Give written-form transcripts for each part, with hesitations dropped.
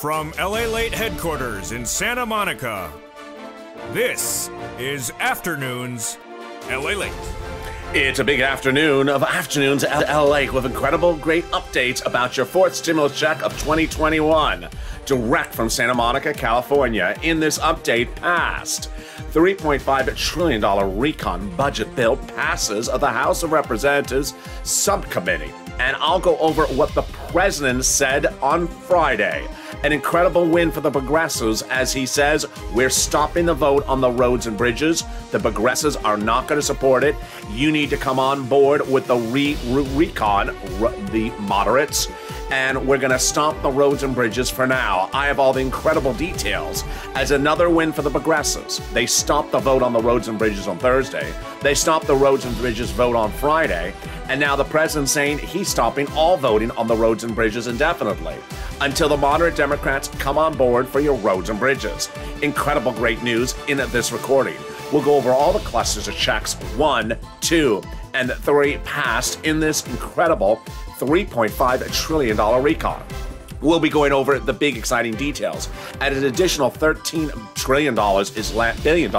From LALATE headquarters in Santa Monica, this is Afternoons LALATE. It's a big afternoon of Afternoons at LALATE with incredible, great updates about your fourth stimulus check of 2021. Direct from Santa Monica, California, in this update passed. $3.5 trillion RECON budget bill passes of the House of Representatives subcommittee. And I'll go over what the president said on Friday. An incredible win for the progressives as he says, we're stopping the vote on the roads and bridges. The progressives are not going to support it. You need to come on board with the RECON, the moderates, and we're going to stop the roads and bridges for now. I have all the incredible details as another win for the progressives. They stopped the vote on the roads and bridges on Thursday. They stopped the roads and bridges vote on Friday. And now the president's saying he's stopping all voting on the roads and bridges indefinitely until the moderate Democrats come on board for your roads and bridges. Incredible great news in this recording. We'll go over all the clusters of checks 1, 2, and 3 passed in this incredible $3.5 trillion RECON. We'll be going over the big exciting details. At an additional $13 billion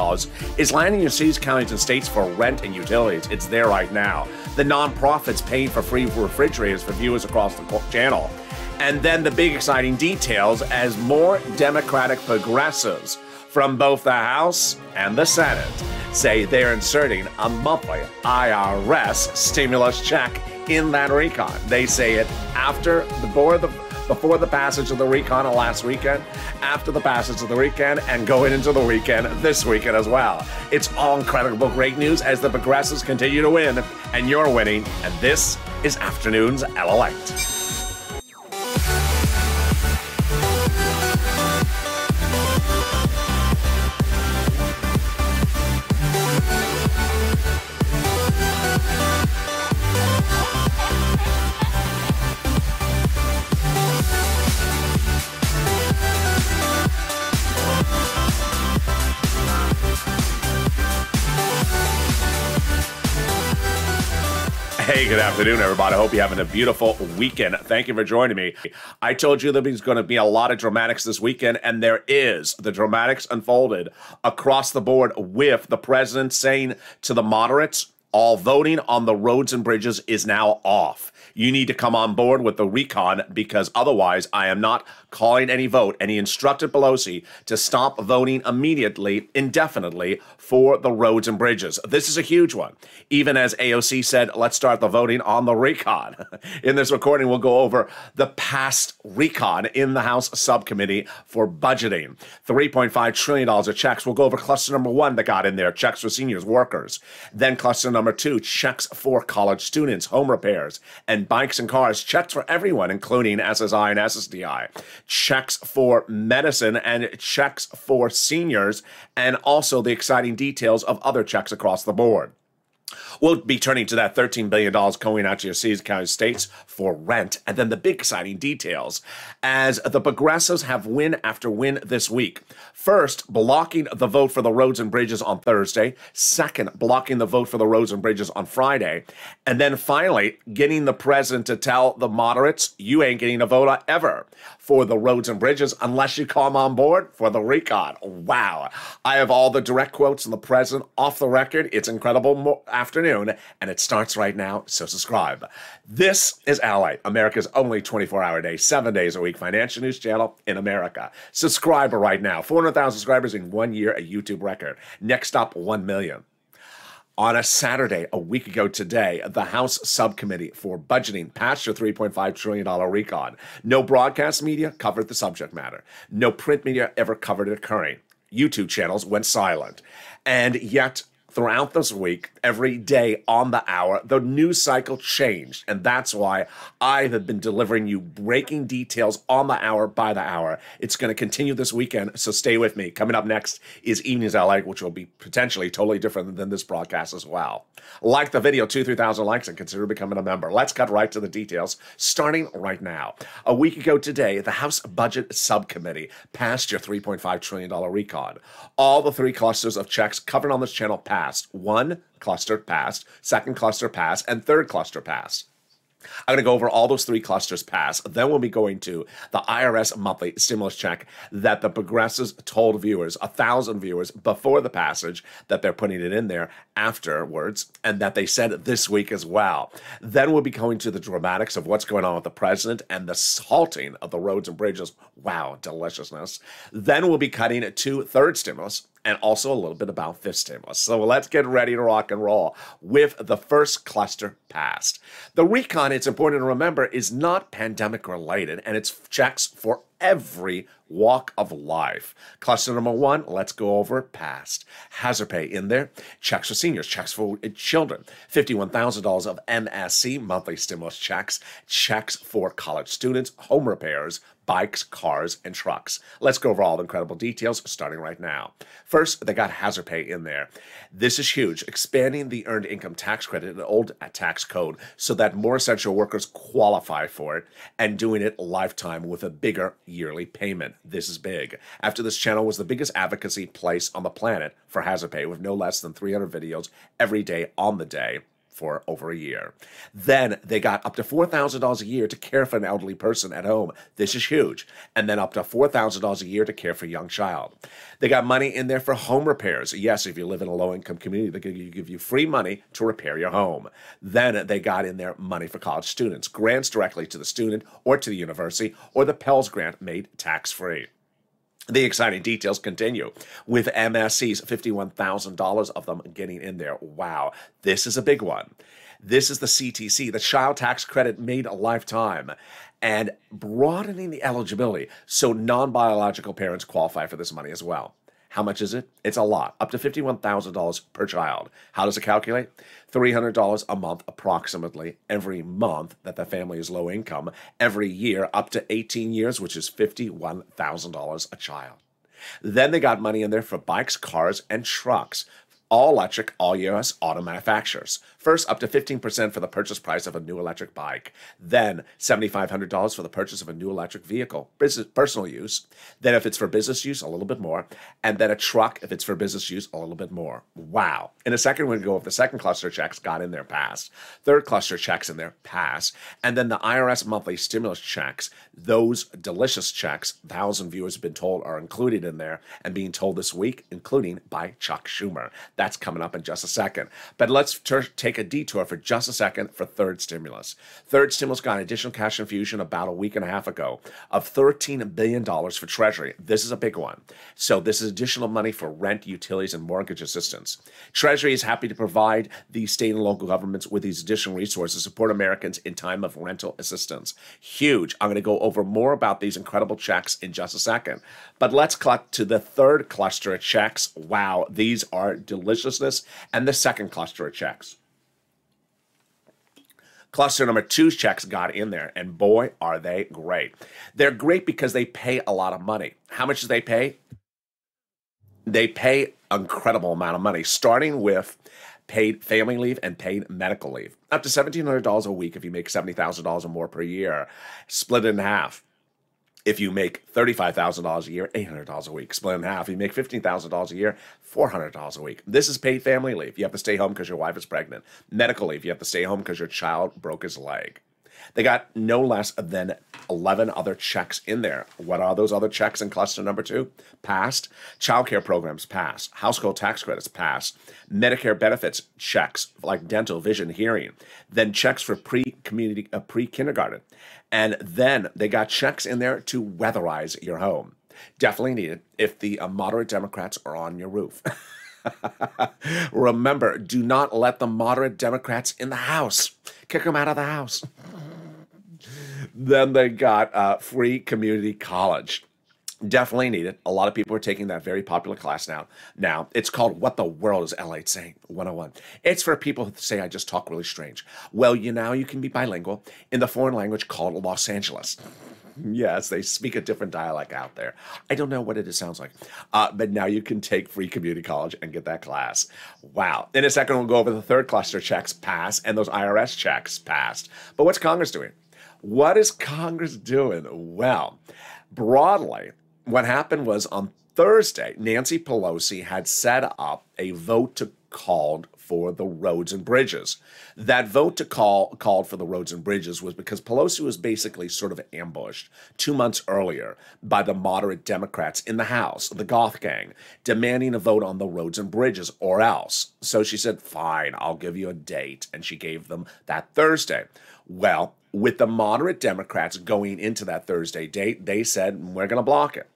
is landing in cities, counties, and states for rent and utilities. It's there right now. The nonprofits paying for free refrigerators for viewers across the channel. And then the big exciting details as more Democratic progressives from both the House and the Senate say they're inserting a monthly IRS stimulus check in that RECON. They say it before the passage of the RECON last weekend, after the passage of the weekend, and going into the weekend this weekend as well. It's all incredible great news as the progressives continue to win, and you're winning, and this is Afternoons LALATE. Hey, good afternoon, everybody. I hope you're having a beautiful weekend. Thank you for joining me. I told you there was going to be a lot of dramatics this weekend, and there is. The dramatics unfolded across the board with the president saying to the moderates, all voting on the roads and bridges is now off. You need to come on board with the RECON because otherwise I am not calling any vote. And he instructed Pelosi to stop voting immediately, indefinitely, for the roads and bridges. This is a huge one. Even as AOC said, let's start the voting on the RECON. In this recording, we'll go over the past RECON in the House subcommittee for budgeting. $3.5 trillion of checks. We'll go over cluster number 1 that got in there, checks for seniors, workers. Then cluster number 2, checks for college students, home repairs, and bikes and cars. Checks for everyone, including SSI and SSDI. Checks for medicine and checks for seniors, and also the exciting details of other checks across the board. We'll be turning to that $13 billion going out to your cities, counties, states for rent. And then the big exciting details as the progressives have win after win this week. First, blocking the vote for the roads and bridges on Thursday. Second, blocking the vote for the roads and bridges on Friday. And then finally, getting the president to tell the moderates, you ain't getting a vote ever for the roads and bridges unless you come on board for the RECON. Wow. I have all the direct quotes from the president off the record. It's incredible afternoon, and it starts right now, so subscribe. This is LALATE, America's only 24-hour day, 7 days a week financial news channel in America. Subscribe right now. 400,000 subscribers in 1 year, a YouTube record. Next up, 1 million. On a Saturday, a week ago today, the House Subcommittee for Budgeting passed your $3.5 trillion RECON. No broadcast media covered the subject matter. No print media ever covered it occurring. YouTube channels went silent. And yet, throughout this week, every day on the hour, the news cycle changed. And that's why I have been delivering you breaking details on the hour by the hour. It's going to continue this weekend, so stay with me. Coming up next is Evenings LA, which will be potentially totally different than this broadcast as well. Like the video, 2,000-3,000 likes, and consider becoming a member. Let's cut right to the details, starting right now. A week ago today, the House Budget Subcommittee passed your $3.5 trillion RECON. All the 3 clusters of checks covered on this channel passed. 1 cluster passed, 2nd cluster passed, and 3rd cluster passed. I'm going to go over all those 3 clusters pass. Then we'll be going to the IRS monthly stimulus check that the progressives told viewers, 1,000 viewers, before the passage that they're putting it in there afterwards, and that they said this week as well. Then we'll be going to the dramatics of what's going on with the president and the salting of the roads and bridges. Wow, deliciousness. Then we'll be cutting to third stimulus, and also a little bit about fifth stimulus. So let's get ready to rock and roll with the first cluster passed. The RECON, it's important to remember, is not pandemic related, and it's checks for every walk of life. Cluster number 1, let's go over passed. Hazard pay in there. Checks for seniors, checks for children. $51,000 of MSC monthly stimulus checks. Checks for college students, home repairs, bikes, cars, and trucks. Let's go over all the incredible details starting right now. First, they got hazard pay in there. This is huge, expanding the earned income tax credit in the old tax code so that more essential workers qualify for it, and doing it lifetime with a bigger yearly payment. This is big. After this channel was the biggest advocacy place on the planet for hazard pay, with no less than 300 videos every day on the day for over a year. Then they got up to $4,000 a year to care for an elderly person at home. This is huge. And then up to $4,000 a year to care for a young child. They got money in there for home repairs. Yes, if you live in a low-income community, they give you free money to repair your home. Then they got in there money for college students, grants directly to the student or to the university, or the Pell's grant made tax-free. The exciting details continue with MSC's $51,000 of them getting in there. Wow, this is a big one. This is the CTC, the child tax credit made a lifetime, and broadening the eligibility so non-biological parents qualify for this money as well. How much is it? It's a lot, up to $51,000 per child. How does it calculate? $300 a month approximately every month that the family is low income, every year up to 18 years, which is $51,000 a child. Then they got money in there for bikes, cars, and trucks. All electric, all U.S. auto manufacturers. First, up to 15% for the purchase price of a new electric bike. Then, $7,500 for the purchase of a new electric vehicle, personal use. Then, if it's for business use, a little bit more. And then a truck, if it's for business use, a little bit more. Wow. In a second, we're going to go over the second cluster checks got in there, passed. Third cluster checks in there, passed. And then the IRS monthly stimulus checks, those delicious checks, 1,000 viewers have been told are included in there and being told this week, including by Chuck Schumer. That's coming up in just a second. But let's take a detour for just a second for third stimulus. Third stimulus got an additional cash infusion about a week and a half ago of $13 billion for Treasury. This is a big one. So this is additional money for rent, utilities, and mortgage assistance. Treasury is happy to provide the state and local governments with these additional resources to support Americans in time of rental assistance. Huge. I'm going to go over more about these incredible checks in just a second. But let's cut to the third cluster of checks. Wow, these are deliciousness. And the second cluster of checks. Cluster number 2's checks got in there, and boy, are they great. They're great because they pay a lot of money. How much do they pay? They pay an incredible amount of money, starting with paid family leave and paid medical leave. Up to $1,700 a week if you make $70,000 or more per year. Split it in half. If you make $35,000 a year, $800 a week. Split in half. If you make $15,000 a year, $400 a week. This is paid family leave. You have to stay home because your wife is pregnant. Medical leave. You have to stay home because your child broke his leg. They got no less than 11 other checks in there. What are those other checks in cluster number 2? Passed. Child care programs passed. Household tax credits passed. Medicare benefits checks like dental, vision, hearing. Then checks for pre-kindergarten. And then they got checks in there to weatherize your home. Definitely needed if the moderate Democrats are on your roof. Remember, do not let the moderate Democrats in the house. Kick them out of the house. Then they got free community college. Definitely needed. A lot of people are taking that very popular class now. Now, it's called What the World is LATE Saying 101. It's for people who say I just talk really strange. Well, you can be bilingual in the foreign language called Los Angeles. Yes, they speak a different dialect out there. I don't know what it sounds like. But now you can take free community college and get that class. Wow. In a second, we'll go over the third cluster checks passed and those IRS checks passed. But what's Congress doing? What is Congress doing? Well, broadly, what happened was on Thursday, Nancy Pelosi had set up a vote to call for the roads and bridges. That vote to called for the roads and bridges was because Pelosi was basically sort of ambushed 2 months earlier by the moderate Democrats in the House, the Goth Gang, demanding a vote on the roads and bridges or else. So she said, fine, I'll give you a date. And she gave them that Thursday. Well, with the moderate Democrats going into that Thursday date, they said, we're going to block it.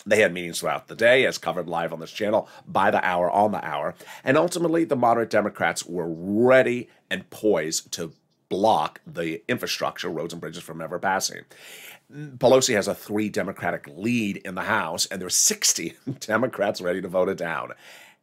They had meetings throughout the day, as covered live on this channel, by the hour, on the hour. And ultimately, the moderate Democrats were ready and poised to block the infrastructure, roads and bridges, from ever passing. Pelosi has a 3 Democratic lead in the House, and there were 60 Democrats ready to vote it down.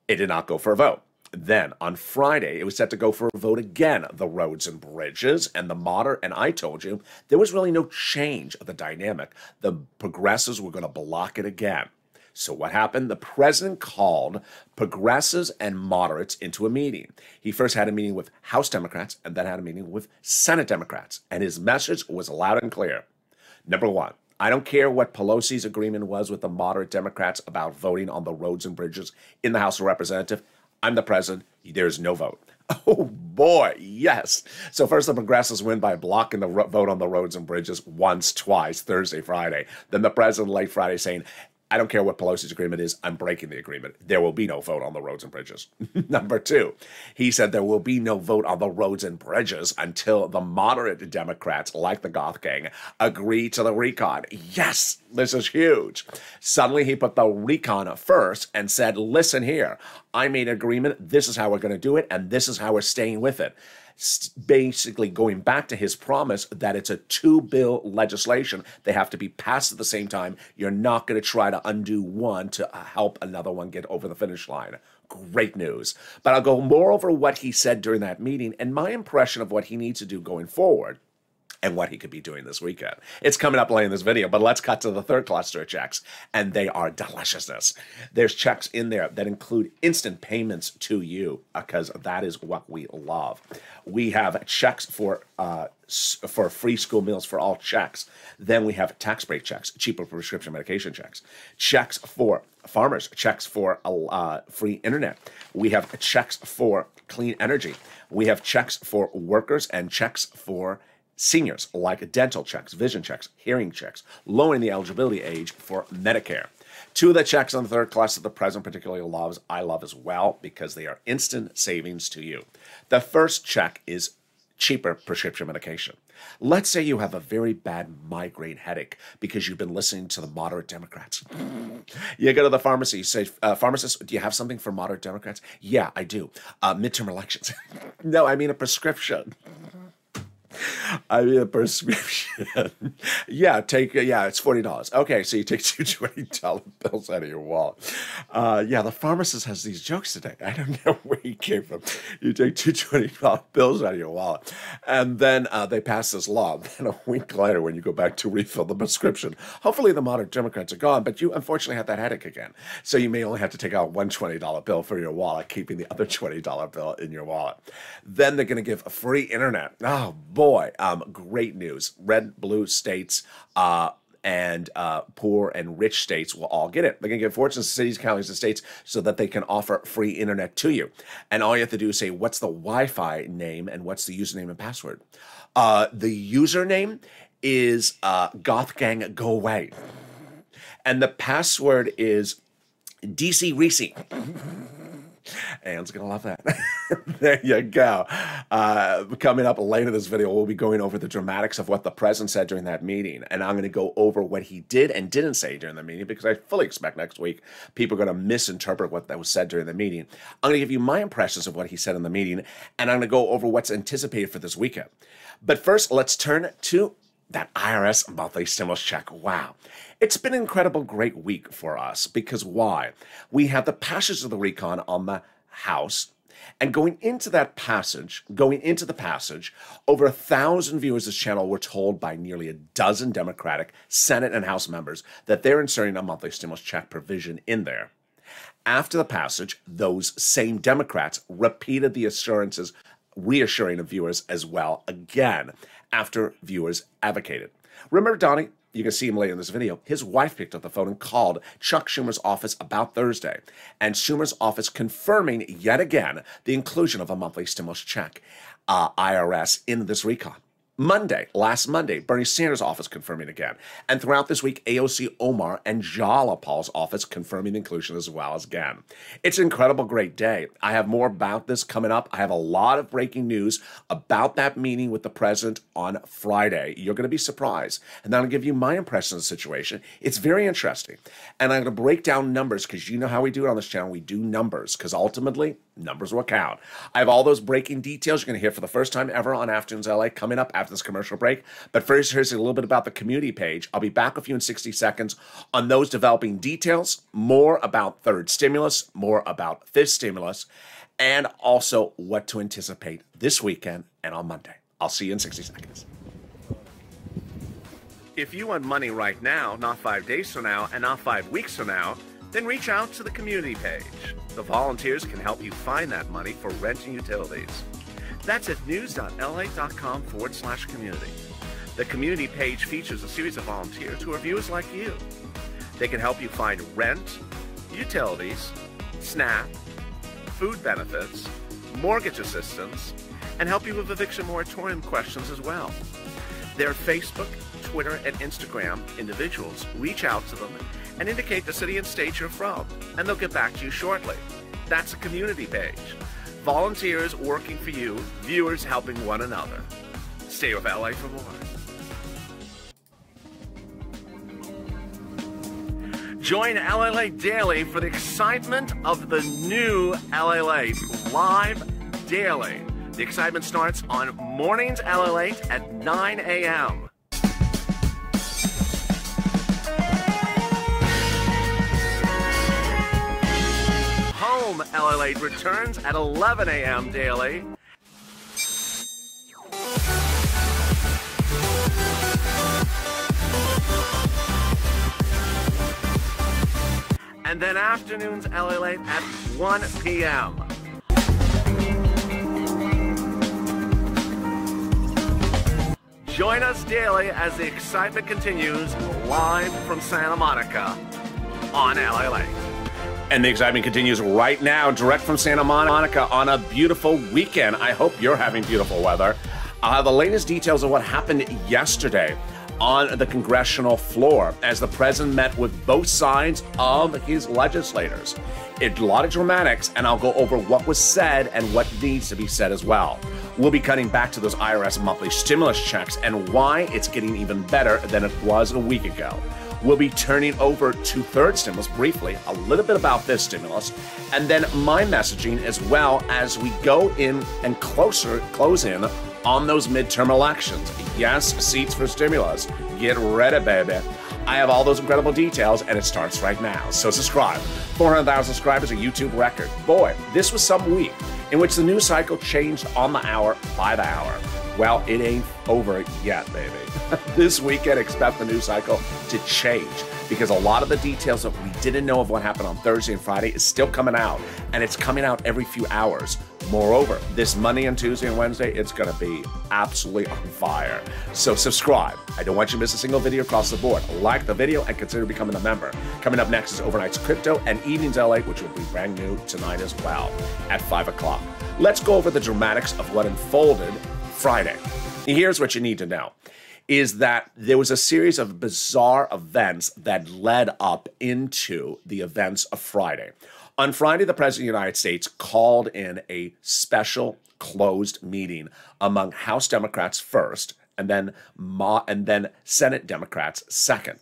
It did not go for a vote. Then, on Friday, it was set to go for a vote again, the roads and bridges, and the moderate, and I told you, there was really no change of the dynamic. The progressives were going to block it again. So what happened? The president called progressives and moderates into a meeting. He first had a meeting with House Democrats and then had a meeting with Senate Democrats, and his message was loud and clear. Number one, I don't care what Pelosi's agreement was with the moderate Democrats about voting on the roads and bridges in the House of Representatives. I'm the president. There's no vote. Oh, boy, yes. So first the progressives win by blocking the vote on the roads and bridges once, twice, Thursday, Friday. Then the president late Friday saying, I don't care what Pelosi's agreement is. I'm breaking the agreement. There will be no vote on the roads and bridges. Number two, he said there will be no vote on the roads and bridges until the moderate Democrats, like the Goth Gang, agree to the recon. Yes, this is huge. Suddenly he put the recon first and said, listen here, I made an agreement. This is how we're going to do it, and this is how we're staying with it. Basically going back to his promise that it's a 2-bill legislation. They have to be passed at the same time. You're not going to try to undo one to help another one get over the finish line. Great news. But I'll go more over what he said during that meeting and my impression of what he needs to do going forward and what he could be doing this weekend. It's coming up later in this video, but let's cut to the third cluster of checks, and they are deliciousness. There's checks in there that include instant payments to you, because that is what we love. We have checks for free school meals for all checks. Then we have tax break checks, cheaper prescription medication checks, checks for farmers, checks for free internet. We have checks for clean energy. We have checks for workers and checks for seniors, like dental checks, vision checks, hearing checks, lowering the eligibility age for Medicare. 2 of the checks on the third class that the president particularly loves, I love as well, because they are instant savings to you. The first check is cheaper prescription medication. Let's say you have a very bad migraine headache because you've been listening to the moderate Democrats. You go to the pharmacy, you say, pharmacist, do you have something for moderate Democrats? Yeah, I do. Midterm elections. No, I mean a prescription. I mean a prescription. Yeah, it's $40. Okay, so you take 2 $20 bills out of your wallet. Yeah, the pharmacist has these jokes today. I don't know where he came from. You take 2 $20 bills out of your wallet, and then they pass this law. Then a week later, when you go back to refill the prescription, hopefully the moderate Democrats are gone, but you unfortunately have that headache again. So you may only have to take out one $20 bill for your wallet, keeping the other $20 bill in your wallet. Then they're going to give a free internet. Oh, boy. Great news. Red, blue states and poor and rich states will all get it. They're going to give fortunate cities, counties, and states so that they can offer free internet to you. And all you have to do is say, what's the Wi-Fi name and what's the username and password? The username is Goth Gang Go Away. And the password is DC Reese. Anne's going to love that. There you go. Coming up later in this video, we'll be going over the dramatics of what the president said during that meeting. And I'm going to go over what he did and didn't say during the meeting, because I fully expect next week people are going to misinterpret what that was said during the meeting. I'm going to give you my impressions of what he said in the meeting, and I'm going to go over what's anticipated for this weekend. But first, let's turn to that IRS monthly stimulus check. Wow. It's been an incredible, great week for us, because why? We have the passage of the recon on the House, and going into the passage, over 1,000 viewers of this channel were told by nearly a dozen Democratic Senate and House members that they're inserting a monthly stimulus check provision in there. After the passage, those same Democrats repeated the assurances, reassuring of viewers as well, again, after viewers advocated. Remember, Donnie, you can see him later in this video, his wife picked up the phone and called Chuck Schumer's office about Thursday. And Schumer's office confirming yet again the inclusion of a monthly stimulus check, IRS, in this recon. Last Monday, Bernie Sanders' office confirming again. And throughout this week, AOC Omar and Jalapal's office confirming inclusion as well as again. It's an incredible, great day. I have more about this coming up. I have a lot of breaking news about that meeting with the president on Friday. You're going to be surprised. And then I'll give you my impression of the situation. It's very interesting. And I'm going to break down numbers because you know how we do it on this channel. We do numbers because ultimately, numbers will count. I have all those breaking details you're going to hear for the first time ever on Afternoons LA coming up after this commercial break. But first, here's a little bit about the community page. I'll be back with you in 60 seconds on those developing details, more about third stimulus, more about fifth stimulus, and also what to anticipate this weekend and on Monday. I'll see you in 60 seconds. If you want money right now, not 5 days from now, and not 5 weeks from now, then reach out to the community page. The volunteers can help you find that money for rent and utilities. That's at news.la.com/community. The community page features a series of volunteers who are viewers like you. They can help you find rent, utilities, SNAP, food benefits, mortgage assistance, and help you with eviction moratorium questions as well. Their Facebook, Twitter, and Instagram individuals reach out to them and indicate the city and state you're from, and they'll get back to you shortly. That's a community page. Volunteers working for you, viewers helping one another. Stay with LA for more. Join LALATE Daily for the excitement of the new LALATE live daily. The excitement starts on mornings LALATE at 9 a.m. Home LALATE returns at 11 a.m. daily. And then afternoons LALATE at 1 p.m. Join us daily as the excitement continues live from Santa Monica on LALATE. And the excitement continues right now, direct from Santa Monica on a beautiful weekend. I hope you're having beautiful weather. I'll have the latest details of what happened yesterday on the congressional floor as the president met with both sides of his legislators. A lot of dramatics, and I'll go over what was said and what needs to be said as well. We'll be cutting back to those IRS monthly stimulus checks and why it's getting even better than it was a week ago. We'll be turning over to third stimulus briefly, a little bit about this stimulus, and then my messaging as well as we go in and close in on those midterm elections. Yes, seats for stimulus. Get ready, baby. I have all those incredible details, and it starts right now. So subscribe. 400,000 subscribers, a YouTube record. Boy, this was some week in which the news cycle changed on the hour by the hour. Well, it ain't over yet, baby. This weekend, expect the news cycle to change because a lot of the details that we didn't know of what happened on Thursday and Friday is still coming out, and it's coming out every few hours. Moreover, this Monday and Tuesday and Wednesday, it's going to be absolutely on fire. So subscribe. I don't want you to miss a single video across the board. Like the video and consider becoming a member. Coming up next is Overnight's Crypto and Evenings LA, which will be brand new tonight as well at 5 o'clock. Let's go over the dramatics of what unfolded Friday. Here's what you need to know, is that there was a series of bizarre events that led up into the events of Friday. On Friday, the President of the United States called in a special closed meeting among House Democrats first, and then Senate Democrats second.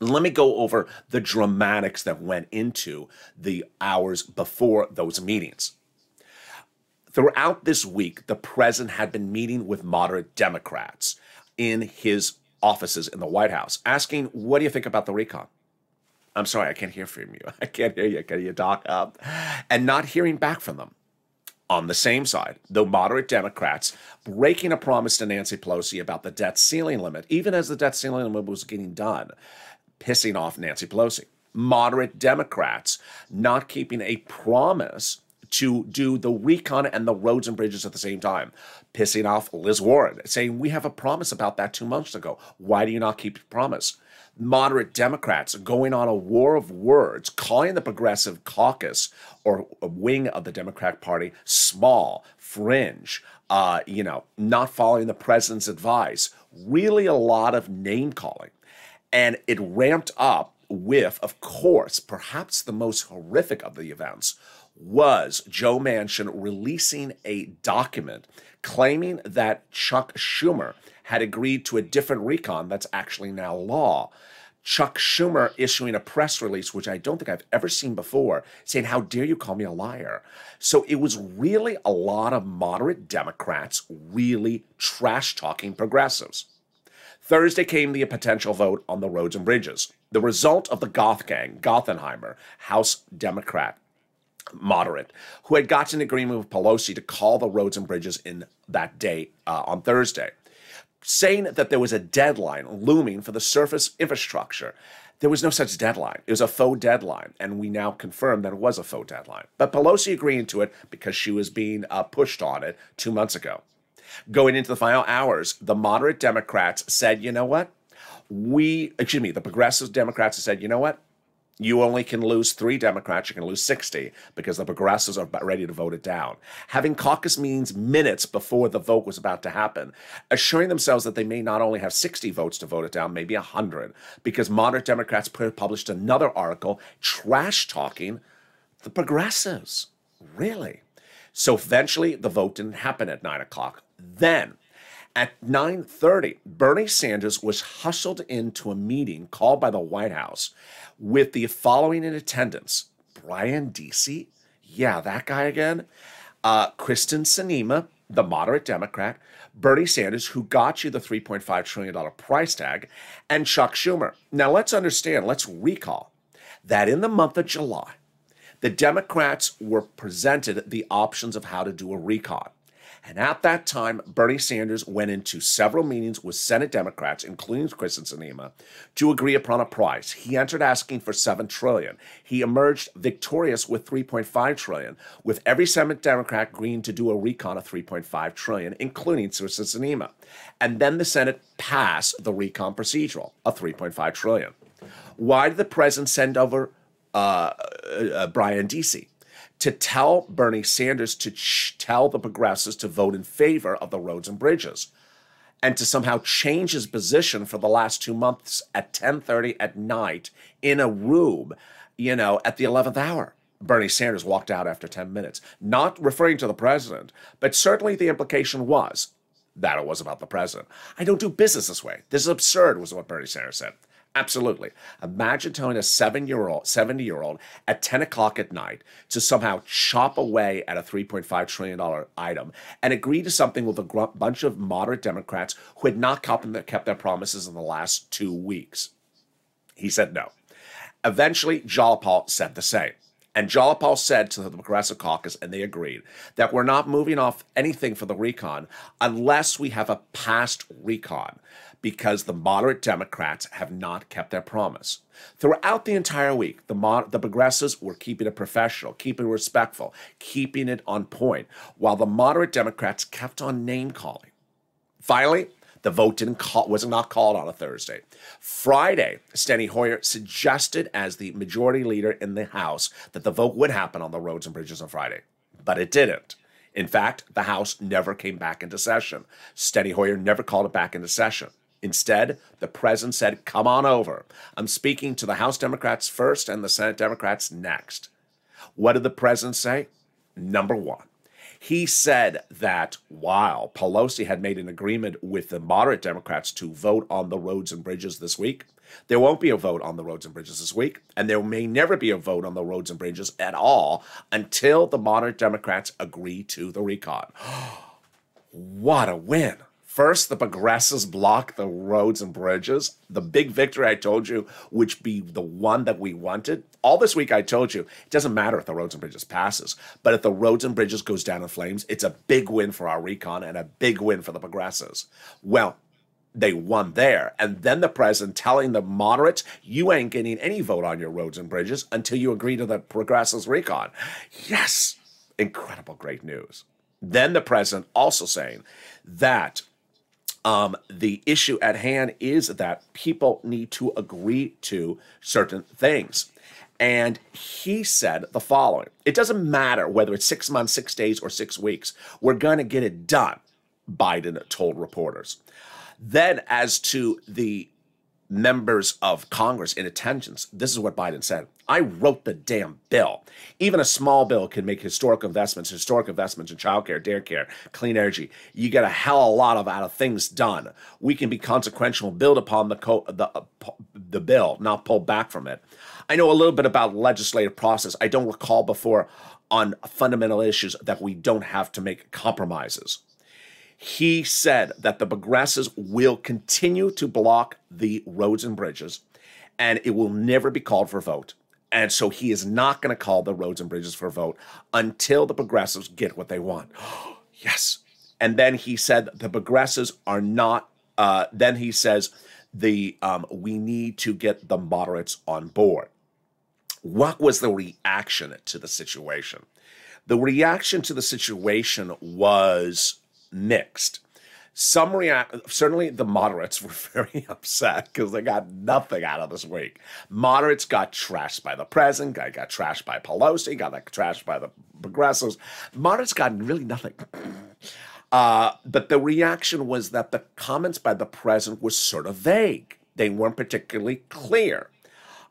Let me go over the dramatics that went into the hours before those meetings. Throughout this week, the president had been meeting with moderate Democrats in his offices in the White House, asking, what do you think about the recon? I'm sorry, I can't hear from you. I can't hear you. Can you talk up? And not hearing back from them. On the same side, the moderate Democrats breaking a promise to Nancy Pelosi about the debt ceiling limit, even as the debt ceiling limit was getting done, pissing off Nancy Pelosi. Moderate Democrats not keeping a promise to do the recon and the roads and bridges at the same time, pissing off Liz Warren, saying, we have a promise about that 2 months ago. Why do you not keep your promise? Moderate Democrats going on a war of words, calling the Progressive Caucus or a wing of the Democratic Party small, fringe, not following the president's advice. Really a lot of name calling. And it ramped up with, of course, perhaps the most horrific of the events was Joe Manchin releasing a document claiming that Chuck Schumer had agreed to a different recon that's actually now law. Chuck Schumer issuing a press release, which I don't think I've ever seen before, saying, how dare you call me a liar? So it was really a lot of moderate Democrats really trash-talking progressives. Thursday came the potential vote on the roads and bridges. The result of the Goth gang, Gothenheimer, House Democrat, moderate, who had gotten an agreement with Pelosi to call the roads and bridges in that day on Thursday, saying that there was a deadline looming for the surface infrastructure. There was no such deadline. It was a faux deadline, and we now confirm that it was a faux deadline. But Pelosi agreeing to it because she was being pushed on it 2 months ago. Going into the final hours, the moderate Democrats said, you know what? The progressive Democrats said, you know what? You only can lose 3 Democrats, you can lose 60, because the progressives are ready to vote it down. Having caucus meetings minutes before the vote was about to happen, assuring themselves that they may not only have 60 votes to vote it down, maybe 100, because moderate Democrats published another article trash-talking the progressives. Really? So eventually, the vote didn't happen at 9 o'clock. Then, at 9:30, Bernie Sanders was hustled into a meeting called by the White House with the following in attendance: Brian Deese, yeah, that guy again, Kristen Sinema, the moderate Democrat, Bernie Sanders, who got you the $3.5 trillion price tag, and Chuck Schumer. Now, let's understand, let's recall that in the month of July, the Democrats were presented the options of how to do a recon. And at that time, Bernie Sanders went into several meetings with Senate Democrats, including Kristen Sinema, to agree upon a price. He entered asking for $7 trillion. He emerged victorious with $3.5 trillion, with every Senate Democrat agreeing to do a recon of $3.5 trillion, including Kristen Sinema. And then the Senate passed the recon procedural of $3.5 trillion. Why did the president send over Brian Deese? To tell Bernie Sanders to tell the progressives to vote in favor of the roads and bridges, and to somehow change his position for the last 2 months at 10:30 at night in a room, at the 11th hour. Bernie Sanders walked out after 10 minutes, not referring to the president, but certainly the implication was that it was about the president. I don't do business this way. This is absurd, was what Bernie Sanders said. Absolutely. Imagine telling a 70-year-old at 10 o'clock at night to somehow chop away at a $3.5 trillion item and agree to something with a bunch of moderate Democrats who had not kept their promises in the last 2 weeks. He said no. Eventually, Jalopal said the same. And Jalopal said to the Progressive Caucus, and they agreed, that we're not moving off anything for the recon unless we have a past recon, because the moderate Democrats have not kept their promise. Throughout the entire week, the progressives were keeping it professional, keeping it respectful, keeping it on point, while the moderate Democrats kept on name-calling. Finally, the vote was not called on a Thursday. Friday, Steny Hoyer suggested as the majority leader in the House that the vote would happen on the roads and bridges on Friday, but it didn't. In fact, the House never came back into session. Steny Hoyer never called it back into session. Instead, the president said, come on over. I'm speaking to the House Democrats first and the Senate Democrats next. What did the president say? Number one, he said that while Pelosi had made an agreement with the moderate Democrats to vote on the roads and bridges this week, there won't be a vote on the roads and bridges this week, and there may never be a vote on the roads and bridges at all until the moderate Democrats agree to the recon. What a win. First, the progressives block the roads and bridges. The big victory I told you, which be the one that we wanted. All this week I told you, it doesn't matter if the roads and bridges passes, but if the roads and bridges goes down in flames, it's a big win for our recon and a big win for the progressives. Well, they won there. And then the president telling the moderates, you ain't getting any vote on your roads and bridges until you agree to the progressives recon. Yes. incredible, great news. Then the president also saying that the issue at hand is that people need to agree to certain things. And he said the following: it doesn't matter whether it's 6 months, 6 days, or 6 weeks. We're going to get it done, Biden told reporters. Then, as to the members of Congress in attendance, this is what Biden said: I wrote the damn bill. Even a small bill can make historic investments in childcare, daycare, clean energy. You get a hell of a lot of things done. We can be consequential and build upon the bill, not pull back from it. I know a little bit about legislative process. I don't recall before on fundamental issues that we don't have to make compromises. He said that the progressives will continue to block the roads and bridges, and it will never be called for a vote. And so he is not going to call the roads and bridges for a vote until the progressives get what they want. Yes. And then he said the progressives are not, then he says we need to get the moderates on board. What was the reaction to the situation? The reaction to the situation was mixed. Certainly the moderates were very upset because they got nothing out of this week. Moderates got trashed by the president, got trashed by Pelosi, got trashed by the progressives. Moderates got really nothing. But the reaction was that the comments by the president were sort of vague. They weren't particularly clear.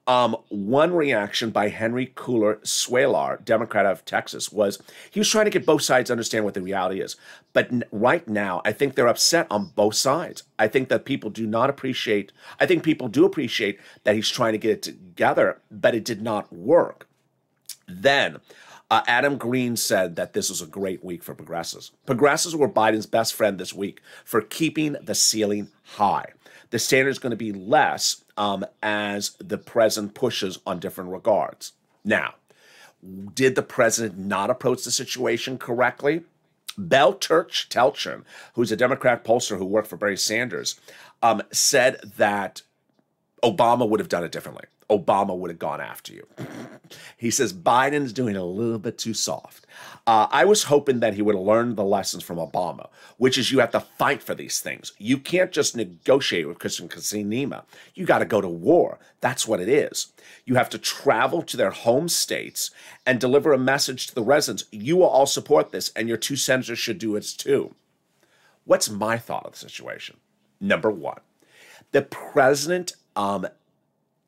One reaction by Henry Cooler Swalar, Democrat of Texas, was he was trying to get both sides to understand what the reality is. But right now, I think they're upset on both sides. I think that people do appreciate that he's trying to get it together, but it did not work. Then Adam Green said that this was a great week for progressives. Progressives were Biden's best friend this week for keeping the ceiling high. The standard is going to be less as the president pushes on different regards. Now, did the president not approach the situation correctly? Bell Telchin, who's a Democrat pollster who worked for Bernie Sanders, said that Obama would have done it differently. Obama would have gone after you. He says Biden's doing a little bit too soft. I was hoping that he would have learned the lessons from Obama, which is you have to fight for these things. You can't just negotiate with Christian Sinema. You got to go to war. That's what it is. You have to travel to their home states and deliver a message to the residents. You will all support this, and your 2 senators should do it too. What's my thought of the situation? Number one, the president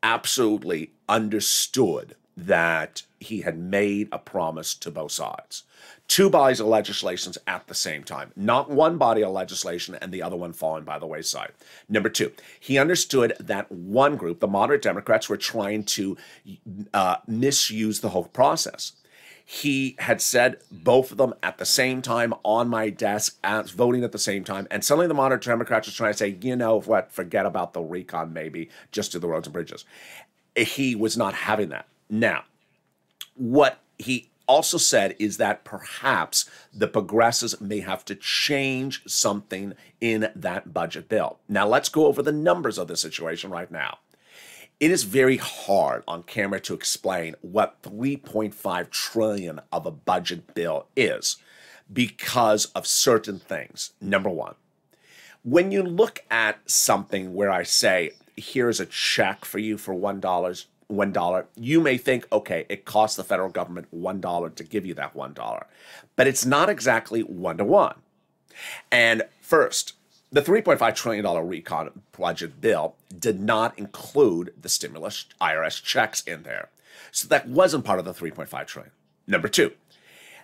absolutely understood that he had made a promise to both sides. 2 bodies of legislation at the same time, not one body of legislation and the other one falling by the wayside. Number 2, he understood that one group, the moderate Democrats, were trying to misuse the whole process. He had said both of them at the same time on my desk, voting at the same time. And suddenly the moderate Democrats were trying to say, you know what, forget about the recon, maybe, just do the roads and bridges. He was not having that. Now, what he also said is that perhaps the progressives may have to change something in that budget bill. Now, let's go over the numbers of the situation right now. It is very hard on camera to explain what $3.5 trillion of a budget bill is because of certain things. Number one, when you look at something where I say, here's a check for you for $1, you may think, okay, it costs the federal government $1 to give you that $1. But it's not exactly 1-to-1. And first, the $3.5 trillion RECON budget bill did not include the stimulus IRS checks in there. So that wasn't part of the $3.5 trillion. Number two,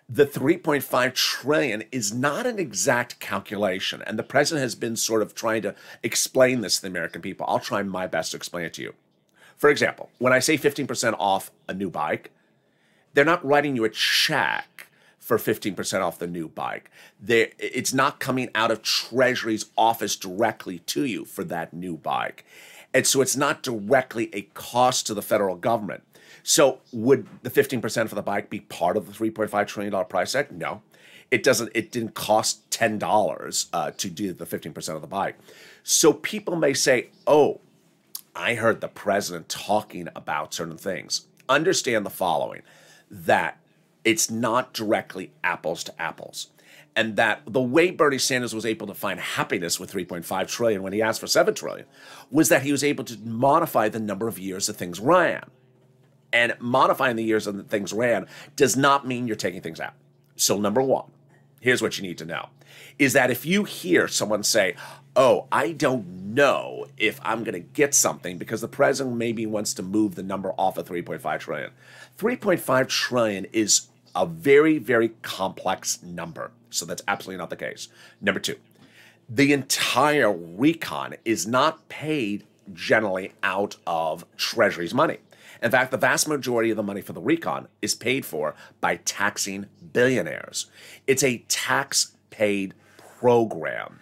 the $3.5 trillion is not an exact calculation. And the president has been sort of trying to explain this to the American people. I'll try my best to explain it to you. For example, when I say 15% off a new bike, they're not writing you a check for 15% off the new bike. It's not coming out of Treasury's office directly to you for that new bike. And so it's not directly a cost to the federal government. So would the 15% for the bike be part of the $3.5 trillion price tag? No. It doesn't. It didn't cost $10 to do the 15% of the bike. So people may say, oh, I heard the president talking about certain things. Understand the following, that It's not directly apples to apples. And that the way Bernie Sanders was able to find happiness with 3.5 trillion when he asked for 7 trillion was that he was able to modify the number of years that things ran. And modifying the years that things ran does not mean you're taking things out. So number one, here's what you need to know, is that if you hear someone say, oh, I don't know if I'm going to get something because the president maybe wants to move the number off of 3.5 trillion. 3.5 trillion is a very, very complex number. So that's absolutely not the case. Number two, the entire recon is not paid generally out of Treasury's money. In fact, the vast majority of the money for the recon is paid for by taxing billionaires. It's a tax-paid program.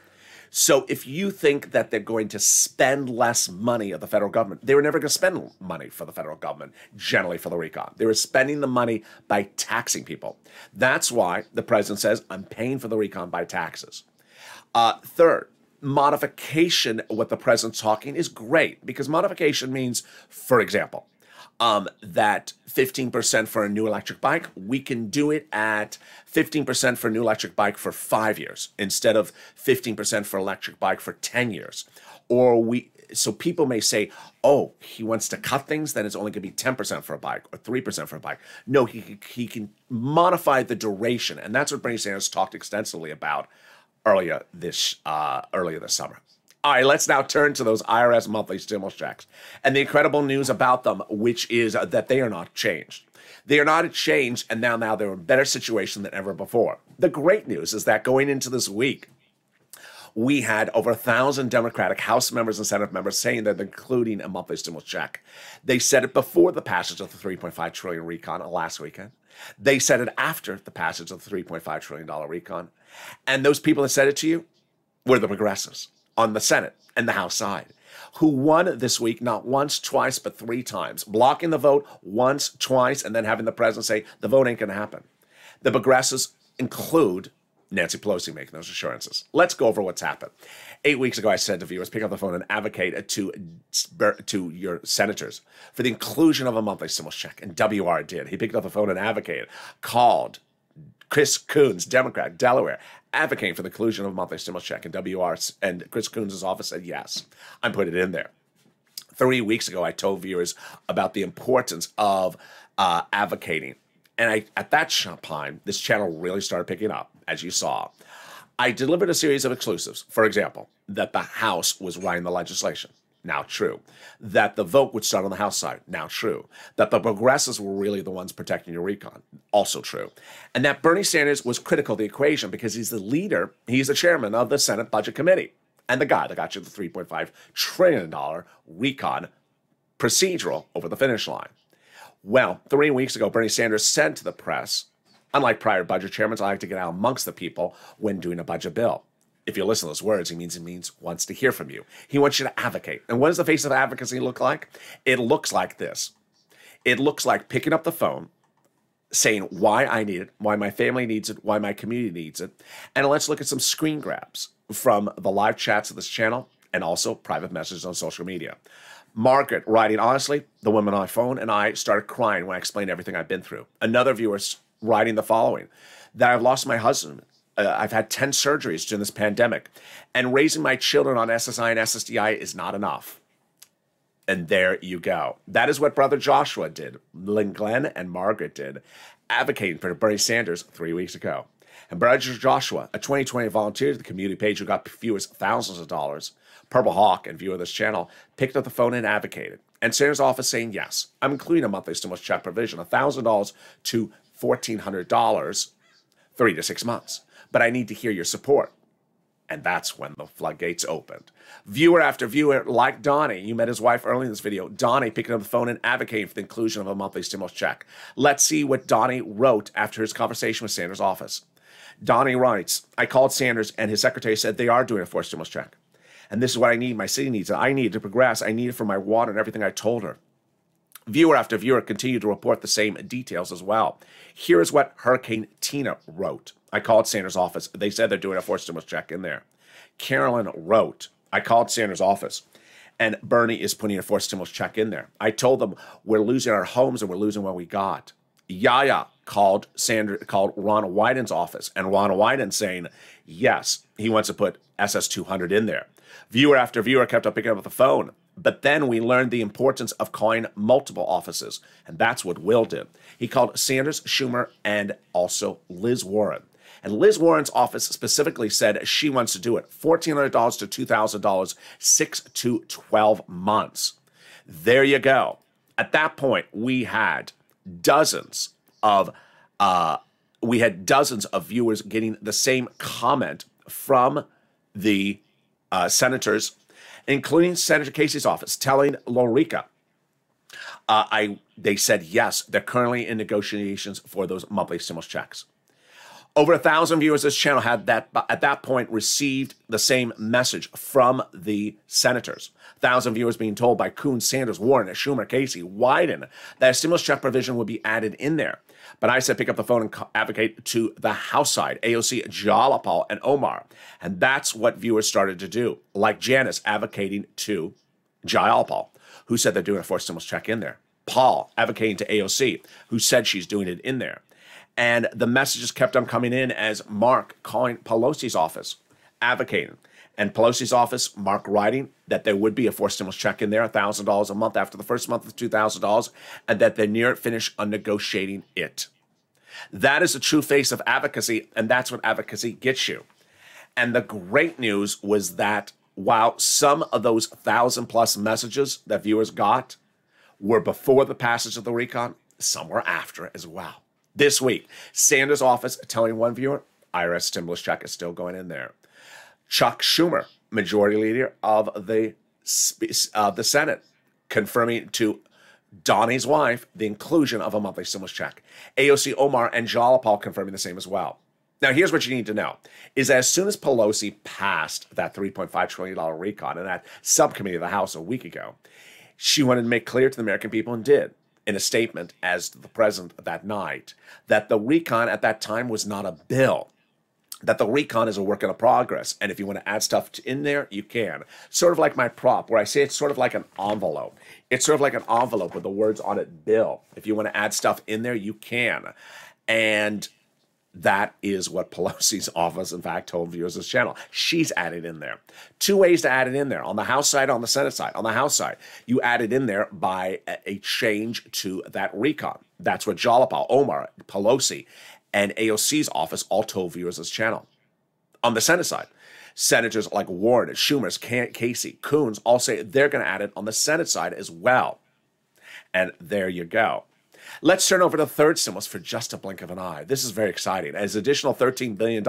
So if you think that they're going to spend less money of the federal government, they were never going to spend money for the federal government, generally for the recon. They were spending the money by taxing people. That's why the president says, I'm paying for the recon by taxes. Third, modification, what the president's talking is great, because modification means, for example, that 15% for a new electric bike, we can do it at 15% for a new electric bike for 5 years instead of 15% for electric bike for 10 years. So people may say, oh, he wants to cut things, then it's only going to be 10% for a bike or 3% for a bike. No, he can modify the duration, and that's what Bernie Sanders talked extensively about earlier this summer. All right, let's now turn to those IRS monthly stimulus checks and the incredible news about them, which is that they are not changed. They are not changed, and now they're in a better situation than ever before. The great news is that going into this week, we had over 1,000 Democratic House members and Senate members saying that they're including a monthly stimulus check. They said it before the passage of the $3.5 trillion recon last weekend. They said it after the passage of the $3.5 trillion recon. And those people that said it to you were the progressives on the Senate and the House side, who won this week not once, twice, but 3 times, blocking the vote once, twice, and then having the president say the vote ain't going to happen. The progressives include Nancy Pelosi making those assurances. Let's go over what's happened. 8 weeks ago, I said to viewers, pick up the phone and advocate to your senators for the inclusion of a monthly stimulus check, and WR did. He picked up the phone and advocated, called Chris Coons, Democrat, Delaware, advocating for the inclusion of a monthly stimulus check, and WR and Chris Coons' office said, yes, I'm putting it in there. 3 weeks ago, I told viewers about the importance of advocating. And at that time, this channel really started picking up, as you saw. I delivered a series of exclusives. For example, that the House was writing the legislation. Now true. That the vote would start on the House side. Now true. That the progressives were really the ones protecting your recon. Also true. And that Bernie Sanders was critical of the equation because he's the leader, he's the chairman of the Senate Budget Committee, and the guy that got you the $3.5 trillion recon procedural over the finish line. Well, 3 weeks ago, Bernie Sanders said to the press, unlike prior budget chairmen, I like to get out amongst the people when doing a budget bill. If you listen to those words, he means wants to hear from you. He wants you to advocate. And what does the face of advocacy look like? It looks like this. It looks like picking up the phone, saying why I need it, why my family needs it, why my community needs it. And let's look at some screen grabs from the live chats of this channel and also private messages on social media. Margaret writing, honestly, the woman on my phone and I started crying when I explained everything I've been through. Another viewer writing the following, that I've lost my husband. I've had 10 surgeries during this pandemic, and raising my children on SSI and SSDI is not enough. And there you go. That is what Brother Joshua did, Glenn and Margaret did, advocating for Bernie Sanders 3 weeks ago. And Brother Joshua, a 2020 volunteer to the community page who got viewers thousands of dollars, Purple Hawk and viewer of this channel, picked up the phone and advocated. And Sanders' office saying, yes, I'm including a monthly stimulus check provision, $1,000 to $1,400, 3 to 6 months. But I need to hear your support. And that's when the floodgates opened. Viewer after viewer, like Donnie, you met his wife early in this video, Donnie picking up the phone and advocating for the inclusion of a monthly stimulus check. Let's see what Donnie wrote after his conversation with Sanders' office. Donnie writes, I called Sanders and his secretary said they are doing a forced stimulus check. And this is what I need. My city needs it. I need it to progress. I need it for my water and everything I told her. Viewer after viewer continued to report the same details as well. Here is what Hurricane Tina wrote. I called Sanders' office. They said they're doing a forced stimulus check in there. Carolyn wrote, I called Sanders' office, and Bernie is putting a forced stimulus check in there. I told them we're losing our homes and we're losing what we got. Yaya called Ron Wyden's office, and Ron Wyden saying, yes, he wants to put SS200 in there. Viewer after viewer kept on picking up the phone. But then we learned the importance of calling multiple offices, and that's what Will did. He called Sanders, Schumer, and also Liz Warren. And Liz Warren's office specifically said she wants to do it. $1,400 to $2,000, 6 to 12 months. There you go. At that point, we had dozens of viewers getting the same comment from the senators, including Senator Casey's office, telling Lorica, they said yes, they're currently in negotiations for those monthly stimulus checks. Over 1,000 viewers this channel had at that point received the same message from the senators. 1,000 viewers being told by Coons, Sanders, Warren, Schumer, Casey, Wyden that a stimulus check provision would be added in there. But I said pick up the phone and advocate to the House side, AOC, Jalapal, and Omar. And that's what viewers started to do, like Janice advocating to Jalapal, who said they're doing a forced stimulus check in there. Paul advocating to AOC, who said she's doing it in there. And the messages kept on coming in as Mark calling Pelosi's office, advocating. And Pelosi's office, Mark writing that there would be a forced stimulus check in there, $1,000 a month after the first month of $2,000, and that they're near finish on negotiating it. That is the true face of advocacy, and that's what advocacy gets you. And the great news was that while some of those 1,000+ messages that viewers got were before the passage of the recon, some were after as well. This week, Sanders' office telling one viewer, IRS stimulus check is still going in there. Chuck Schumer, majority leader of the Senate, confirming to Donnie's wife the inclusion of a monthly stimulus check. AOC, Omar, and Jalapal confirming the same as well. Now, here's what you need to know, is that as soon as Pelosi passed that $3.5 trillion recon in that subcommittee of the House a week ago, she wanted to make clear to the American people, and did, in a statement as the president that night, that the recon at that time was not a bill, that the recon is a work in progress, and if you want to add stuff in there, you can. Sort of like my prop, where I say it's sort of like an envelope. It's sort of like an envelope with the words on it, bill. If you want to add stuff in there, you can. And that is what Pelosi's office, in fact, told viewers of this channel. She's added in there. Two ways to add it in there, on the House side, on the Senate side. On the House side, you add it in there by a change to that recon. That's what Jalapal, Omar, Pelosi, and AOC's office all told viewers of this channel. On the Senate side, senators like Warren, Schumer, Casey, Coons all say they're going to add it on the Senate side as well. And there you go. Let's turn over to the third stimulus for just a blink of an eye. This is very exciting. As additional $13 billion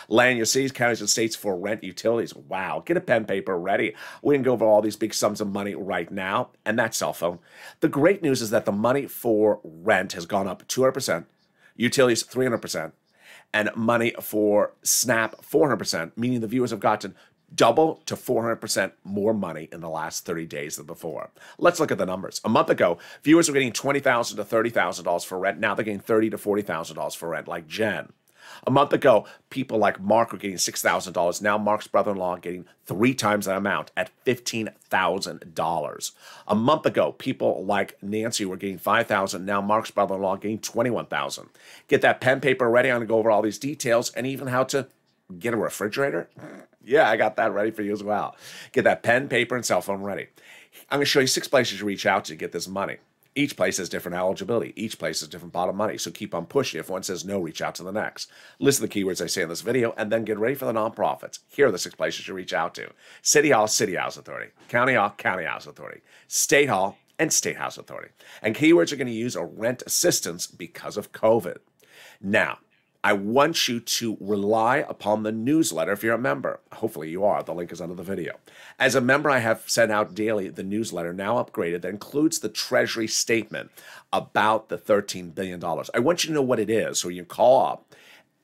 land your cities, counties, and states for rent utilities. Wow. Get a pen, paper ready. We can go over all these big sums of money right now, and that cell phone. The great news is that the money for rent has gone up 200%, utilities 300%, and money for SNAP 400%, meaning the viewers have gotten double to 400% more money in the last 30 days than before. Let's look at the numbers. A month ago, viewers were getting $20,000 to $30,000 for rent. Now they're getting $30,000 to $40,000 for rent, like Jen. A month ago, people like Mark were getting $6,000. Now Mark's brother-in-law getting 3 times that amount at $15,000. A month ago, people like Nancy were getting $5,000. Now Mark's brother-in-law getting $21,000. Get that pen, paper ready. I'm going to go over all these details and even how to get a refrigerator. Yeah, I got that ready for you as well. Get that pen, paper, and cell phone ready. I'm going to show you 6 places you reach out to get this money. Each place has different eligibility. Each place has different pot of money, so keep on pushing. If one says no, reach out to the next. Listen to the keywords I say in this video, and then get ready for the nonprofits. Here are the 6 places you reach out to. City Hall, City House Authority. County Hall, County House Authority. State Hall, and State House Authority. And keywords are going to use a rent assistance because of COVID. Now, I want you to rely upon the newsletter if you're a member. Hopefully you are. The link is under the video. As a member, I have sent out daily the newsletter, now upgraded, that includes the Treasury statement about the $13 billion. I want you to know what it is, so you can call up,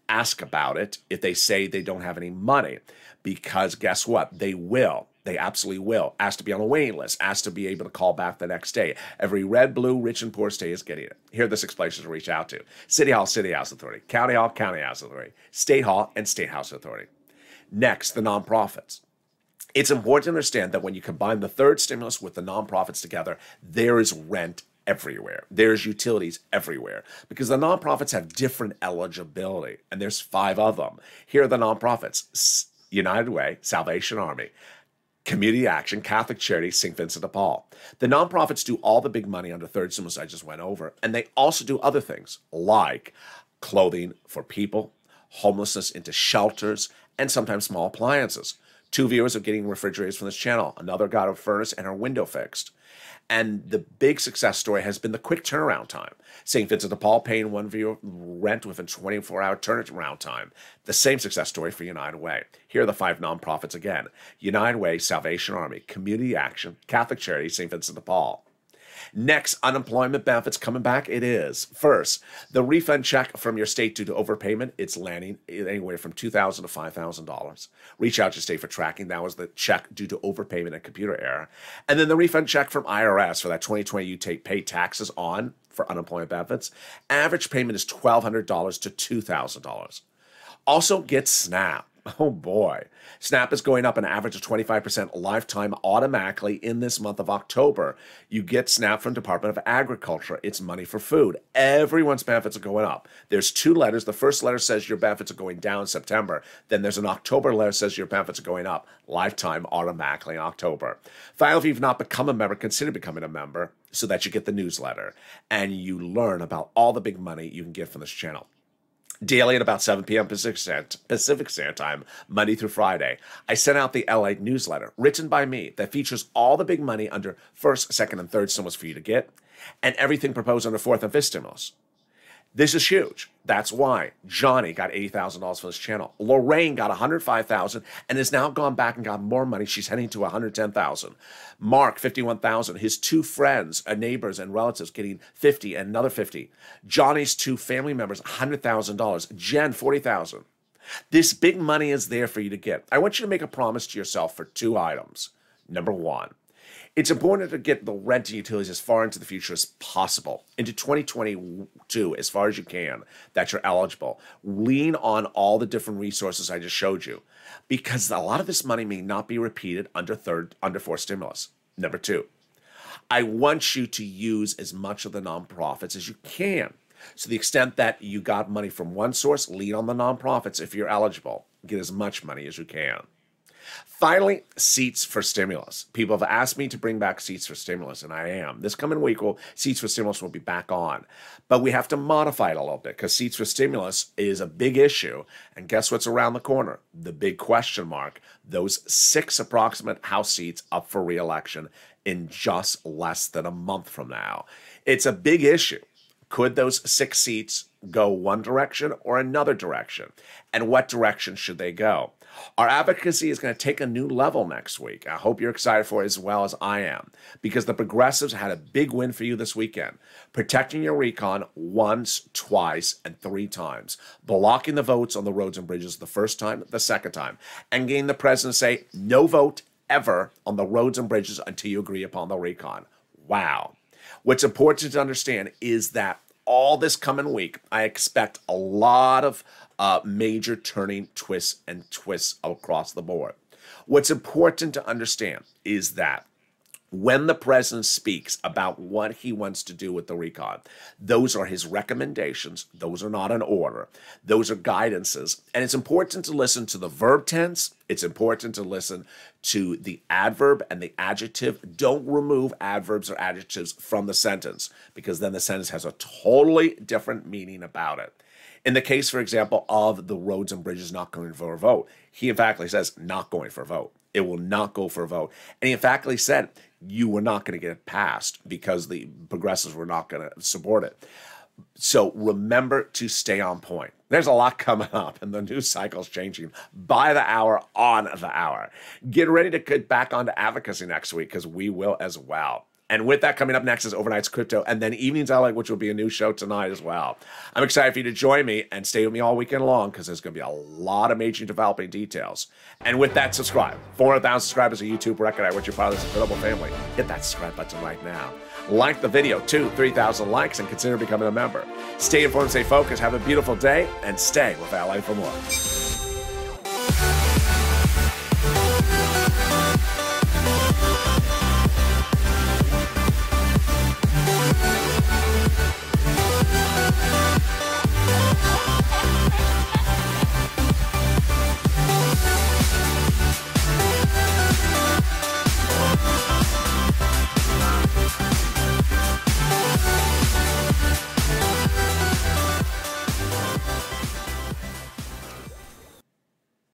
ask about it if they say they don't have any money, because guess what? They will. They absolutely will. Asked to be on a waiting list, asked to be able to call back the next day. Every red, blue, rich, and poor state is getting it. Here are the 6 places to reach out to. City Hall, City House Authority. County Hall, County House Authority. State Hall, and State House Authority. Next, the nonprofits. It's important to understand that when you combine the third stimulus with the nonprofits together, there is rent everywhere. There's utilities everywhere because the nonprofits have different eligibility, and there's 5 of them. Here are the nonprofits: United Way, Salvation Army, Community Action, Catholic Charities, St. Vincent de Paul. The nonprofits do all the big money under third stimulus I just went over, and they also do other things like clothing for people, homelessness into shelters, and sometimes small appliances. 2 viewers are getting refrigerators from this channel. Another got a furnace and her window fixed. And the big success story has been the quick turnaround time. St. Vincent de Paul paying one viewer rent within 24-hour turnaround time. The same success story for United Way. Here are the 5 nonprofits again: United Way, Salvation Army, Community Action, Catholic Charities, St. Vincent de Paul. Next, unemployment benefits coming back. It is. First, the refund check from your state due to overpayment. It's landing anywhere from $2,000 to $5,000. Reach out to your state for tracking. That was the check due to overpayment and computer error. And then the refund check from IRS for that 2020 you pay taxes on for unemployment benefits. Average payment is $1,200 to $2,000. Also get SNAP. Oh boy. SNAP is going up an average of 25% lifetime automatically in this month of October. You get SNAP from Department of Agriculture. It's money for food. Everyone's benefits are going up. There's 2 letters. The first letter says your benefits are going down in September. Then there's an October letter that says your benefits are going up. Lifetime automatically in October. Finally, if you've not become a member, consider becoming a member so that you get the newsletter and you learn about all the big money you can get from this channel. Daily at about 7 p.m. Pacific Standard Time, Monday through Friday, I sent out the LALATE newsletter, written by me, that features all the big money under first, second, and third stimulus for you to get, and everything proposed under fourth and fifth stimulus. This is huge. That's why Johnny got $80,000 for this channel. Lorraine got $105,000 and has now gone back and got more money. She's heading to $110,000. Mark, $51,000. His 2 friends, neighbors, and relatives getting $50,000 and another $50,000. Johnny's 2 family members, $100,000. Jen, $40,000. This big money is there for you to get. I want you to make a promise to yourself for 2 items. Number 1. It's important to get the rent and utilities as far into the future as possible, into 2022 as far as you can, that you're eligible. Lean on all the different resources I just showed you, because a lot of this money may not be repeated under fourth stimulus. Number 2, I want you to use as much of the nonprofits as you can. So the extent that you got money from one source, lean on the nonprofits if you're eligible. Get as much money as you can. Finally, seats for stimulus. People have asked me to bring back seats for stimulus, and I am. This coming week, seats for stimulus will be back on. But we have to modify it a little bit because seats for stimulus is a big issue. And guess what's around the corner? The big question mark. Those 6 approximate House seats up for re-election in just less than a month from now. It's a big issue. Could those 6 seats go one direction or another direction? And what direction should they go? Our advocacy is going to take a new level next week. I hope you're excited for it as well as I am, because the progressives had a big win for you this weekend, protecting your recon once, twice, and 3 times, blocking the votes on the roads and bridges the first time, the second time, and getting the president to say no vote ever on the roads and bridges until you agree upon the recon. Wow. What's important to understand is that all this coming week, I expect a lot of major turning twists across the board. What's important to understand is that when the president speaks about what he wants to do with the recon, those are his recommendations. Those are not an order. Those are guidances. And it's important to listen to the verb tense. It's important to listen to the adverb and the adjective. Don't remove adverbs or adjectives from the sentence, because then the sentence has a totally different meaning about it. In the case, for example, of the roads and bridges not going for a vote, he emphatically says not going for a vote. It will not go for a vote. And he emphatically said you were not going to get it passed because the progressives were not going to support it. So remember to stay on point. There's a lot coming up, and the news cycle is changing by the hour, on the hour. Get ready to get back onto advocacy next week, because we will as well. And with that, coming up next is Overnight's Crypto, and then Evenings LA, which will be a new show tonight as well. I'm excited for you to join me and stay with me all weekend long, because there's going to be a lot of major developing details. And with that, subscribe. 400,000 subscribers to YouTube record. I want you part of this incredible family. Hit that subscribe button right now. Like the video, 2,000-3,000 likes, and consider becoming a member. Stay informed, stay focused, have a beautiful day, and stay with LA for more.